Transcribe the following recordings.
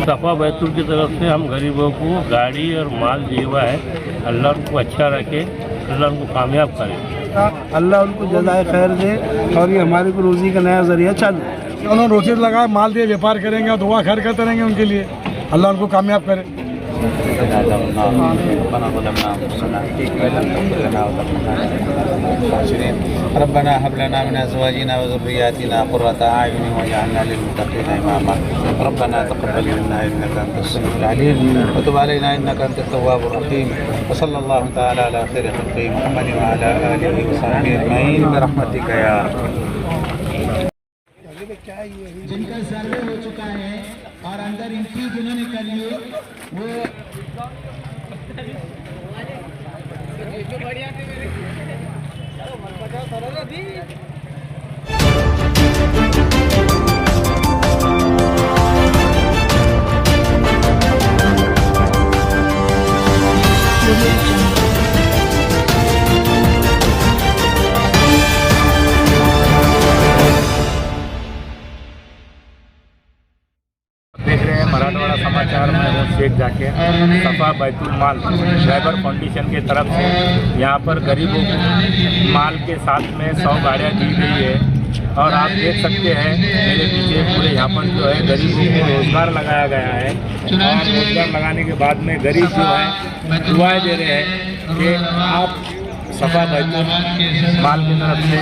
सफ़ा बैतुल की तरफ से हम गरीबों को गाड़ी और माल दिया हुआ है। अल्लाह उनको अच्छा रखे, अल्लाह उनको कामयाब करे, अल्लाह उनको जज़ाए खैर दे और ये हमारे को रोज़ी का नया ज़रिया चालू। उन्होंने रोज़ी लगाए, माल दिए, व्यापार करेंगे और दुआ खैर करते रहेंगे उनके लिए, अल्लाह उनको कामयाब करे। रब्बना हब लना मिन अज़वाजिना व ज़ुर्रिय्यातिना क़ुर्रता अयुन वजअलना लिल-मुत्तक़ीना इमामा। रब्बना तक़ब्बल मिन्ना इन्नका अंतस समीउल अलीम व तुब अलैना इन्नका अंतत तव्वाबुर रहीम। व सल्लल्लाहु तआला अला खैरि ख़ल्क़िही मुहम्मद व अला आलिहि व सहबिहि अजमईन बिरहमतिका या जिनका सर्वे हो चुका है और अंदर एंट्री जिन्होंने कर ली वो देख रहे हैं मराठवाड़ा समाचार में हूँ शेख जाके सफ़ा बैतुल माल ड्राइवर फाउंडेशन के तरफ से यहाँ पर गरीबों को माल के साथ में 100 गाड़ियाँ दी गई है। और आप देख सकते हैं मेरे पीछे पूरे यहाँ पर जो है गरीबों को रोज़गार लगाया गया है। और रोज़गार लगाने के बाद में गरीब जो है दुआएं दे रहे हैं कि आप सफ़ा बैतुल माल की तरफ से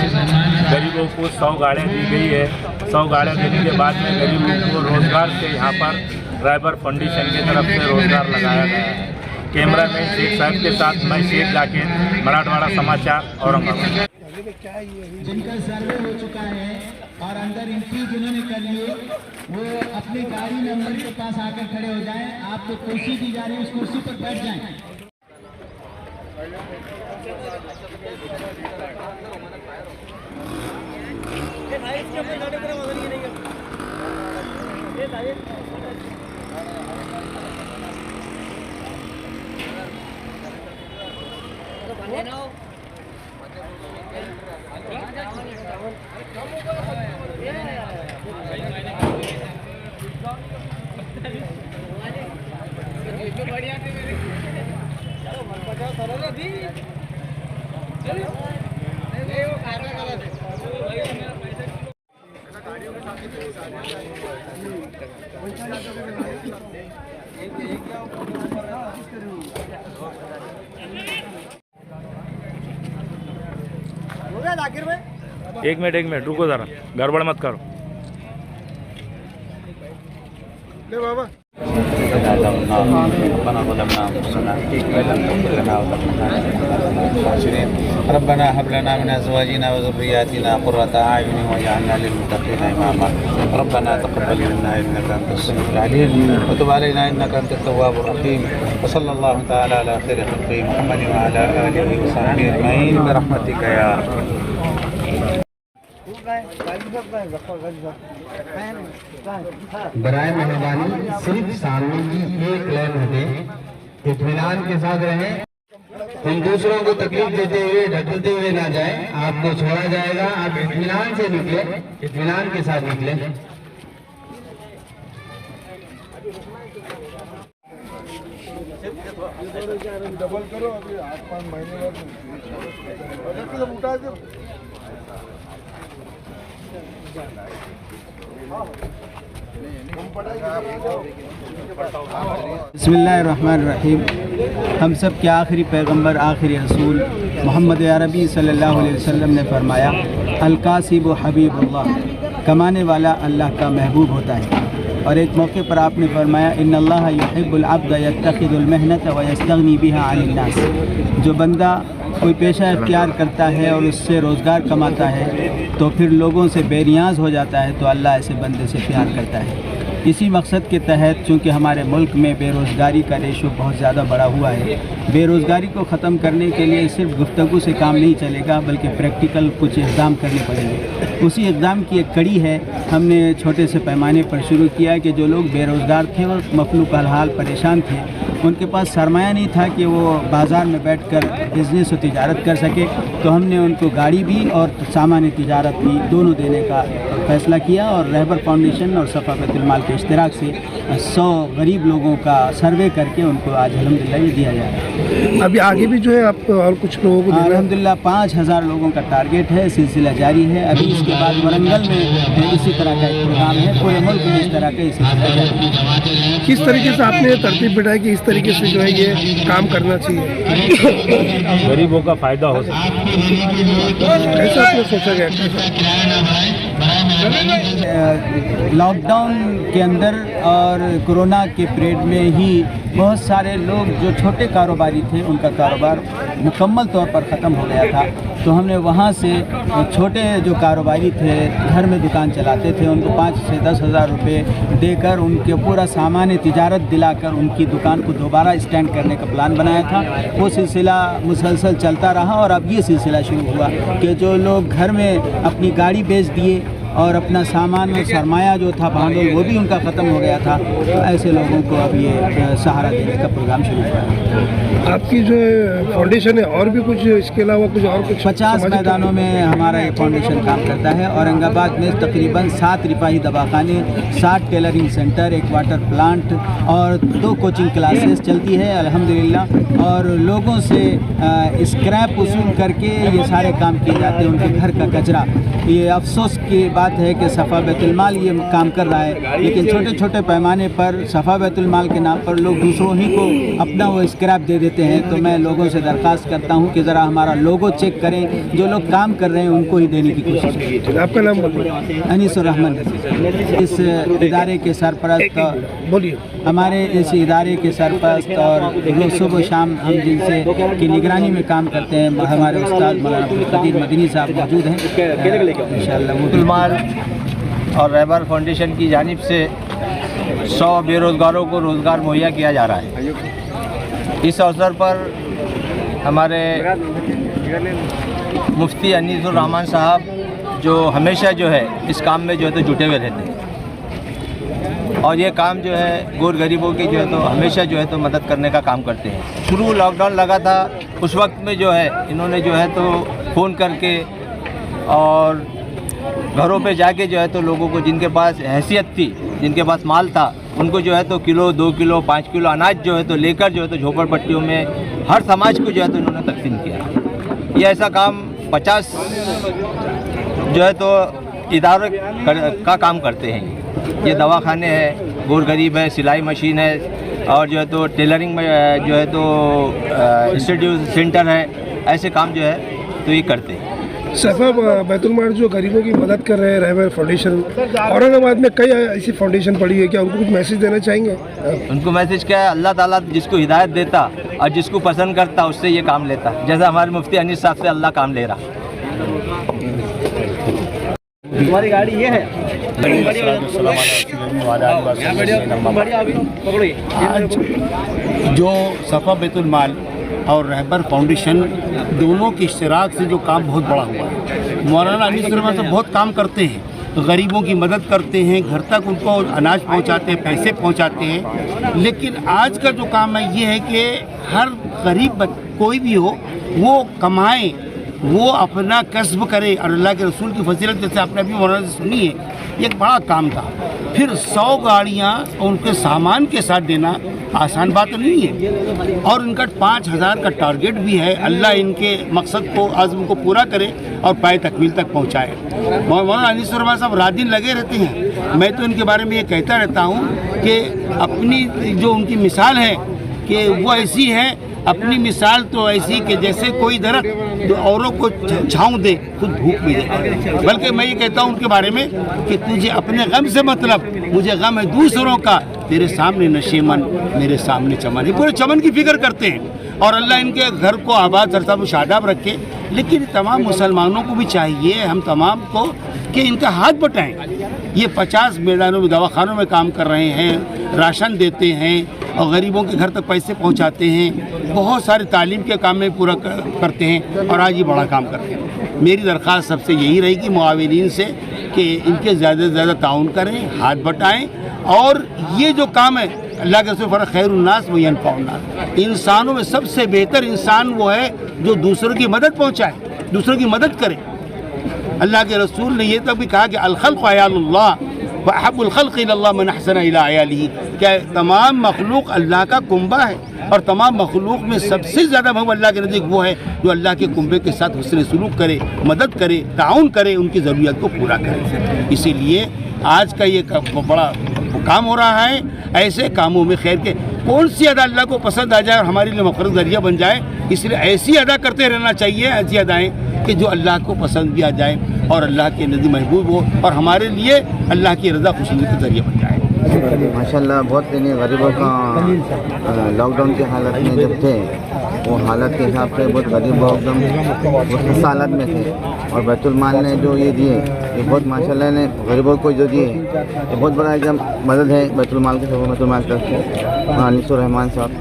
गरीबों को 100 गाड़ियाँ दी गई है। 100 गाड़ियाँ देने के बाद में गरीबों को रोज़गार से यहाँ पर ड्राइवर फाउंडेशन की तरफ से रोज़गार लगाया गया है। कैमरामैन शेख साहब के साथ मैं शेख जाकिर, मराठवाड़ा समाचार, औरंगाबाद। जिनका सर्वे हो चुका है और अंदर एंट्री जिन्होंने कर ली वो अपनी गाड़ी नंबर के पास आकर खड़े हो जाएं। आपको कुर्सी दी जा रही है, उस कुर्सी पर बैठ जाएं। एक मिनट रुको ज़रा, गड़बड़ मत करो। ले बाबा रब्बना हब लना मिन अज़वाजिना व ज़ुर्रिय्यातिना क़ुर्रता अयुन वजअलना लिल-मुत्तक़ीना इमामा। रब्बना तक़ब्बल मिन्ना इन्नका अंतस समीउल अलीम व तुब अलैना इन्नका अंतत तव्वाबुर रहीम। व सल्लल्लाहु तआला अला खैरि ख़ल्क़िही मुहम्मद व अला आलिहि व सहबिहि अजमईन बिरहमतिका या बराए मेहरबानी सिर्फ सामने की एक लाइन हटे, इत्मीनान के साथ रहें। हम दूसरों को तकलीफ देते हुए ढकलते हुए ना जाएं। आपको छोड़ा जाएगा, आप इत्मीनान से निकले, इत्मीनान के साथ निकले। डबल करो, अभी 8-5 महीने बाद उठा दो। बिस्मिल्लाहिर्रहमानिर्रहीम। हम सब के आखिरी पैगंबर, आखिरी रसूल मोहम्मद अरबी सल्लल्लाहु अलैहि वसल्लम ने फरमाया, अल-कासिब हबीबुल्लाह, कमाने वाला अल्लाह का महबूब होता है। और एक मौके पर आपने फरमाया, इन्नल्लाह युहिब्बुल अब्द यत्तखिदुल मेहनत व यस्तगनी बिहा अनिन नास। जो बंदा कोई पेशा इख्तियार करता है और उससे रोज़गार कमाता है तो फिर लोगों से बेनियाज हो जाता है, तो अल्लाह ऐसे बंदे से प्यार करता है। इसी मकसद के तहत चूँकि हमारे मुल्क में बेरोज़गारी का रेशो बहुत ज़्यादा बढ़ा हुआ है, बेरोज़गारी को ख़त्म करने के लिए सिर्फ गुफ्तगू से काम नहीं चलेगा, बल्कि प्रैक्टिकल कुछ इक़दाम करने पड़ेंगे। उसी इक़दाम की एक कड़ी है, हमने छोटे से पैमाने पर शुरू किया कि जो लोग बेरोज़गार थे और मफलूक हाल परेशान थे, उनके पास सरमाया नहीं था कि वो बाज़ार में बैठकर बिज़नेस और तिजारत कर सके, तो हमने उनको गाड़ी भी और सामान तिजारत भी दोनों देने का फ़ैसला किया और रहबर फाउंडेशन और सफ़ा बैतुल माल के इश्तिराक से 100 गरीब लोगों का सर्वे करके उनको आज अल्हम्दुलिल्लाह ये दिया जा रहा है। अभी आगे भी जो है आप और कुछ लोगों को देना है? अल्हम्दुलिल्लाह 5000 लोगों का टारगेट है, सिलसिला जारी है। अभी इसके बाद वरंगल में इसी तरह का एक प्रोग्राम है, पूरे मुल्क में इस तरह का ये सिलसिला जारी है। किस तरीके से आपने तरतीब बिठाई कि इस तरीके से जो है ये काम करना चाहिए, गरीबों का फ़ायदा हो सके? कैसा आपने सोचा गया? लॉकडाउन के अंदर और कोरोना के पीरियड में ही बहुत सारे लोग जो छोटे कारोबारी थे उनका कारोबार मुकम्मल तौर पर ख़त्म हो गया था, तो हमने वहाँ से छोटे जो कारोबारी थे, घर में दुकान चलाते थे, उनको 5 से 10 हज़ार रुपये देकर उनके पूरा सामान तिजारत दिलाकर उनकी दुकान को दोबारा स्टैंड करने का प्लान बनाया था। वो सिलसिला मुसलसल चलता रहा और अब ये सिलसिला शुरू हुआ कि जो लोग घर में अपनी गाड़ी बेच दिए और अपना सामान में सरमाया जो था भांडोल वो भी उनका ख़त्म हो गया था, तो ऐसे लोगों को अब ये सहारा देने का प्रोग्राम शुरू हुआ है। आपकी जो फाउंडेशन है और भी कुछ इसके अलावा कुछ और कुछ 50 मैदानों में हमारा ये फाउंडेशन काम करता है। औरंगाबाद में तकरीबन 7 रिफाही दवाखाने, 7 टेलरिंग सेंटर, 1 वाटर प्लांट और 2 कोचिंग क्लासेस चलती है अल्हम्दुलिल्लाह। और लोगों से स्क्रैप वसूल करके ये सारे काम किए जाते हैं, उनके घर का कचरा। ये अफसोस की बात है कि सफ़ा बैतुल माल ये काम कर रहा है, लेकिन छोटे छोटे पैमाने पर सफ़ा बैतुल माल के नाम पर लोग दूसरों ही को अपना वो स्क्रैप दे देते हैं। तो मैं लोगों से दरख्वास्त करता हूँ कि ज़रा हमारा लोगो चेक करें, जो लोग काम कर रहे हैं उनको ही देने की कोशिश करें। आपका नाम बोलिए। अनीसुर रहमान, इस इदारे के सरपरस्त, बोलिए। हमारे इस इदारे के सरपरस्त और रोज़ सुबह शाम हम जिनसे की निगरानी में काम करते हैं, हमारे उस्ताद मौलाना अब्दुल कदीर मदनी साहब मौजूद हैं इंशाअल्लाह। बैतुल माल और रहबर फाउंडेशन की जानिब से 100 बेरोज़गारों को रोज़गार मुहैया किया जा रहा है। इस अवसर पर हमारे मुफ्ती अनीसुर रहमान साहब जो हमेशा जो है इस काम में जो है तो जुटे हुए रहते हैं और ये काम जो है गोर गरीबों की जो है तो हमेशा जो है तो मदद करने का काम करते हैं। शुरू लॉकडाउन लगा था उस वक्त में जो है इन्होंने जो है तो फ़ोन करके और घरों पे जाके जो है तो लोगों को जिनके पास हैसियत थी, जिनके पास माल था, उनको जो है तो किलो 2 किलो 5 किलो अनाज जो है तो लेकर जो है तो झोपड़पट्टियों में हर समाज को जो है तो इन्होंने तकसीम किया। ये ऐसा काम 50 जो है तो इदारों का काम करते हैं। ये दवाखाने हैं, गोर गरीब है, सिलाई मशीन है और जो है तो टेलरिंग में जो है तो इंस्टीट्यूट सेंटर है, ऐसे काम जो है तो ये करते हैं। सफ़ा बैतुल माल जो गरीबों की मदद कर रहे हैं रहबर फाउंडेशन, औरंगाबाद में कई ऐसी फाउंडेशन पड़ी है, क्या उनको कुछ मैसेज देना चाहेंगे? उनको मैसेज क्या है, अल्लाह ताला जिसको हिदायत देता और जिसको पसंद करता उससे ये काम लेता, जैसा हमारे मुफ्ती अनीस साहब से अल्लाह काम ले रहा। हमारी गाड़ी ये है। आज जो सफ़ा बैतुल माल और रहबर फाउंडेशन दोनों के इश्तिराक से जो काम बहुत बड़ा हुआ है। मौलाना अनीस रहमान से बहुत काम करते हैं, गरीबों की मदद करते हैं, घर तक उनको अनाज पहुंचाते हैं, पैसे पहुंचाते हैं। लेकिन आज का जो काम है ये है कि हर गरीब कोई भी हो वो कमाए, वो अपना कस्ब करे और अल्लाह के रसूल की फजीलत जैसे आपने अभी मौलाना से सुनी है, ये एक बड़ा काम था। फिर 100 गाड़ियाँ उनके सामान के साथ देना आसान बात नहीं है और इनका 5000 का टारगेट भी है। अल्लाह इनके मकसद को, आज़म को पूरा करे और पाए तकमील तक पहुँचाए। मौलाना अनीसुर रहमान साहब रात दिन लगे रहते हैं। मैं तो इनके बारे में ये कहता रहता हूँ कि अपनी जो उनकी मिसाल है कि वो ऐसी है, अपनी मिसाल तो ऐसी कि जैसे कोई दरख्त तो औरों को छाँव दे, खुद धूप में दे। बल्कि मैं ये कहता हूँ उनके बारे में कि तुझे अपने गम से मतलब, मुझे गम है दूसरों का, तेरे सामने नशेमन मेरे सामने चमन। ये पूरे चमन की फिक्र करते हैं और अल्लाह इनके घर को आबाद सरसाब शादाब रखे। लेकिन तमाम मुसलमानों को भी चाहिए, हम तमाम को, कि इनका हाथ बटाएं। ये 50 मैदानों में दवाखानों में काम कर रहे हैं, राशन देते हैं और गरीबों के घर तक पैसे पहुंचाते हैं, बहुत सारे तालीम के काम में पूरा करते हैं और आज ये बड़ा काम करते हैं। मेरी दरख्वास्त सबसे यही रहेगी मुआविनीन से कि इनके ज़्यादा से ज़्यादा ताउन करें, हाथ बटाएं और ये जो काम है अल्लाह के रसूल फरमाया खैरुन्नास व यनफउन्नास, इंसानों में सबसे बेहतर इंसान वो है जो दूसरों की मदद पहुँचाए, दूसरों की मदद करे। अल्लाह के रसूल ने ये तक भी कहा कि अल खल्क़ु अयालुल्लाह व अहब्बुल खल्क़ि इलल्लाह मन अहसना इला अयालिही, क्या तमाम मखलूक अल्लाह का कुंबा है और तमाम मखलूक में सबसे ज़्यादा महबूब अल्लाह के नज़दीक वो है जो अल्लाह के कुंबे के साथ हुस्न सलूक करे, मदद करे, ताउन करे, उनकी ज़रूरियत को पूरा करे। इसीलिए आज का ये बड़ा काम हो रहा है। ऐसे कामों में खैर के कौन सी अदा अल्लाह को पसंद आ जाए और हमारे लिए मक़रूर ज़रिया बन जाए, इसलिए ऐसी अदा करते रहना चाहिए, ऐसी अदाएँ कि जो अल्लाह को पसंद भी आ जाए और अल्लाह के नज़दीक महबूब हो और हमारे लिए अल्लाह की रज़ा खुशी का ज़रिया बन जाए। माशाल्लाह बहुत गरीबों का लॉकडाउन की हालत में जब थे, वो हालत के हिसाब से बहुत गरीब एकदम बहुत हालत में थे, और बैतुल माल ने जो ये दिए ये बहुत माशाल्लाह ने गरीबों को जो दिए ये बहुत बड़ा एकदम मदद है बैतुल माल के सब बैतुल माल तरफ से। अनिसुर रहमान साहब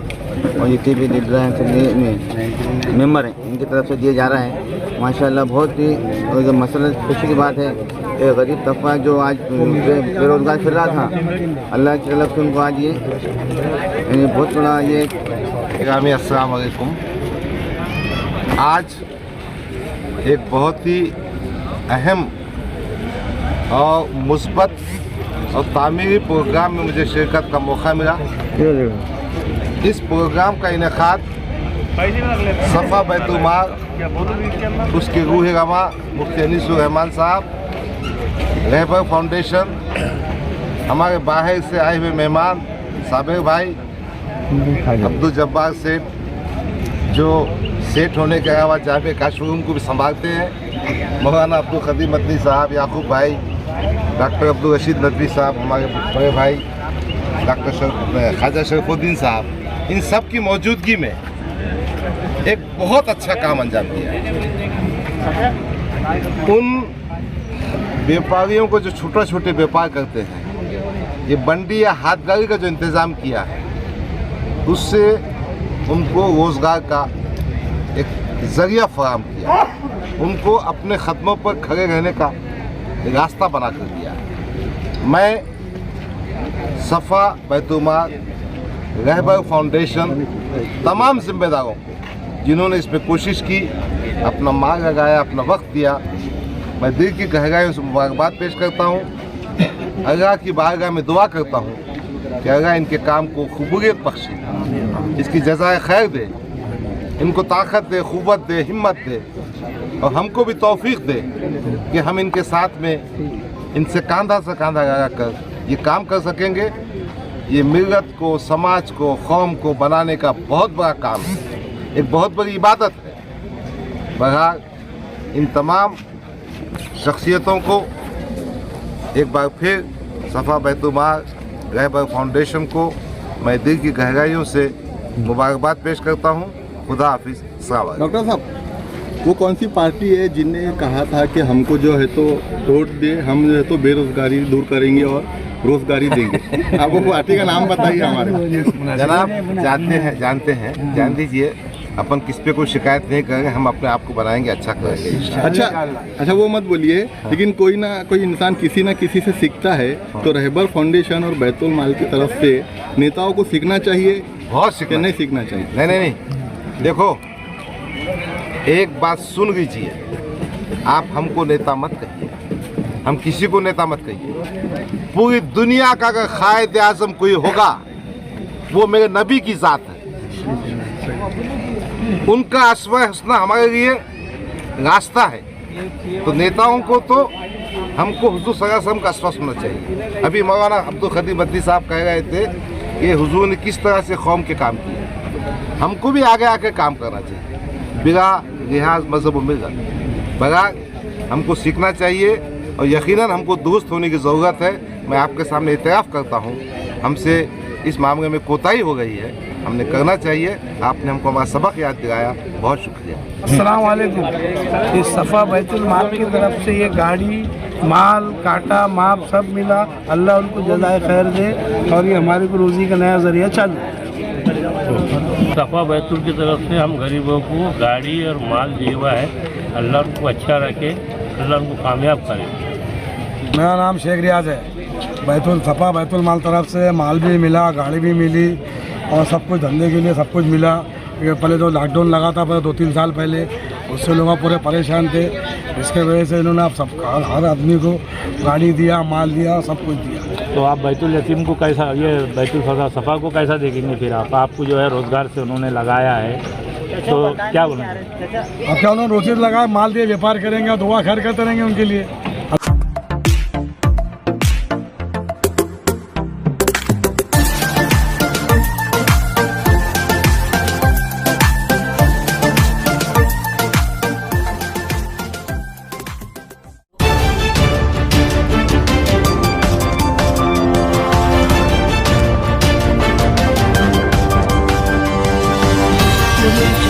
और जितने भी लीडर हैं सब मेम्बर हैं इनकी तरफ से दिए जा रहा है। माशाल्लाह बहुत ही मसला खुशी की बात है। ये गरीब तबका जो आज बेरोज़गार फिर रहा था, अल्लाह की तरफ से उनको आज ये यानी बहुत बड़ा ये। अस्सलाम वालेकुम। आज एक बहुत ही अहम और मुस्बत और तामीरी प्रोग्राम में मुझे शिरकत का मौका मिला। इस प्रोग्राम का इनेकाद सफ़ा बैतुल माल, उसके रूह रमा मुफ्ती अनीसुर रहमान साहब, रहबर फाउंडेशन, हमारे बाहर से आए हुए मेहमान साबिर भाई, अब्दुल जब्बार सेठ जो सेठ होने के अलावा जामे का शोरूम को भी संभालते हैं, मौलाना अब्दुल खदीम मदनी साहब, याकूब भाई, डॉक्टर अब्दुल रशीद नदवी साहब, हमारे बड़े भाई डॉक्टर ख्वाजा शरीफुद्दीन साहब, इन सब की मौजूदगी में एक बहुत अच्छा काम अंजाम दिया है। उन व्यापारियों को जो छोटे छोटे व्यापार करते हैं, ये बंडी या हाथगाड़ी का जो इंतज़ाम किया है, उससे उनको रोज़गार का एक ज़रिया फराहम किया, उनको अपने ख़दमों पर खड़े रहने का रास्ता बना कर दिया। मैं सफ़ा बैतुल माल, रहबर फाउंडेशन, तमाम जिम्मेदारों को जिन्होंने इसमें कोशिश की, अपना माल लगाया, अपना वक्त दिया, मैं दिल की गहराइयों से मुबारकबाद पेश करता हूँ। अल्लाह की बारगाह में दुआ करता हूँ कि अल्लाह इनके काम को कबूलियत बख्शे, इसकी जज़ाए खैर दे, इनको ताकत दे, क़ुव्वत दे, हिम्मत दे, और हमको भी तौफीक दे कि हम इनके साथ में इनसे कंधा से कंधा लगा कर ये काम कर सकेंगे। ये मिल्लत को, समाज को, कौम को बनाने का बहुत बड़ा काम है, एक बहुत बड़ी इबादत है। बहरहाल इन तमाम शख्सियतों को एक बार फिर सफ़ा बैतुल माल, रहबर फाउंडेशन को मैं दिल की गहराइयों से मुबारकबाद पेश करता हूँ। खुदा हाफिज़। डॉक्टर साहब, वो कौन सी पार्टी है जिनने कहा था कि हमको जो है तो वोट दे, हम जो है तो बेरोजगारी दूर करेंगे और रोजगारी देंगे? आप वो पार्टी का नाम बताइए हमारे। जनाब जानते हैं जान दीजिए, अपन किस पे कोई शिकायत नहीं करेंगे, हम अपने आप को बनाएंगे, अच्छा करेंगे। अच्छा वो मत बोलिए, लेकिन कोई ना कोई इंसान किसी ना किसी से सीखता है, तो रहबर फाउंडेशन और बैतुल माल की तरफ से नेताओं को सीखना चाहिए, बहुत सीखना, नहीं सीखना चाहिए? नहीं, देखो एक बात सुन लीजिए, आप हमको नेता मत कहिए, हम किसी को नेता मत कहिए। पूरी दुनिया का अगर कायद आज़म कोई होगा वो मेरे नबी की ज़ात है, उनका अस्वा हसना हमारे लिए रास्ता है। तो नेताओं को तो हमको हुजूर सल्लल्लाहु अलैहि वसल्लम का अस्वा सुनना चाहिए। अभी मौलाना अब्दुल खदीम मदनी साहब कह रहे थे कि हुजूर ने किस तरह से कौम के काम किए, हमको भी आगे आके काम करना चाहिए बिना लिहाज मजहब मिलत। बगैर हमको सीखना चाहिए और यकीनन हमको दुरुस्त होने की ज़रूरत है। मैं आपके सामने इतराफ़ करता हूँ, हमसे इस मामले में कोताही हो गई है, हमने करना चाहिए। आपने हमको हमारा सबक याद दिलाया, बहुत शुक्रिया। अस्सलाम वालेकुम। इस सफ़ा बैतुल माल की तरफ से ये गाड़ी, माल, काटा, माप सब मिला, अल्लाह उनको जज़ाए खैर दे और ये हमारी को रोज़ी का नया ज़रिया चालू। सफ़ा बैतुल की तरफ से हम गरीबों को गाड़ी और माल दिया हुआ है, अल्लाह उनको अच्छा रखे, अल्लाह उनको कामयाब करे। मेरा नाम शेख रियाज है। सफ़ा बैतुल माल तरफ से माल भी मिला, गाड़ी भी मिली और सब कुछ धंधे के लिए सब कुछ मिला। पहले तो लॉकडाउन लगा था, पहले 2-3 साल पहले, उससे लोग पूरे परेशान थे। इसके वजह से इन्होंने आप सब हर आदमी को गाड़ी दिया, माल दिया, सब कुछ दिया। तो आप बैतुल यतीम को कैसा, ये बैतुल सफ़ा को कैसा देखेंगे फिर आप? आपको जो है रोज़गार से उन्होंने लगाया है, तो क्या बोलेंगे? अब क्या उन्होंने रोज़ी लगाया, माल दिए, व्यापार करेंगे, दुआ खैर करते रहेंगे उनके लिए। Thank you.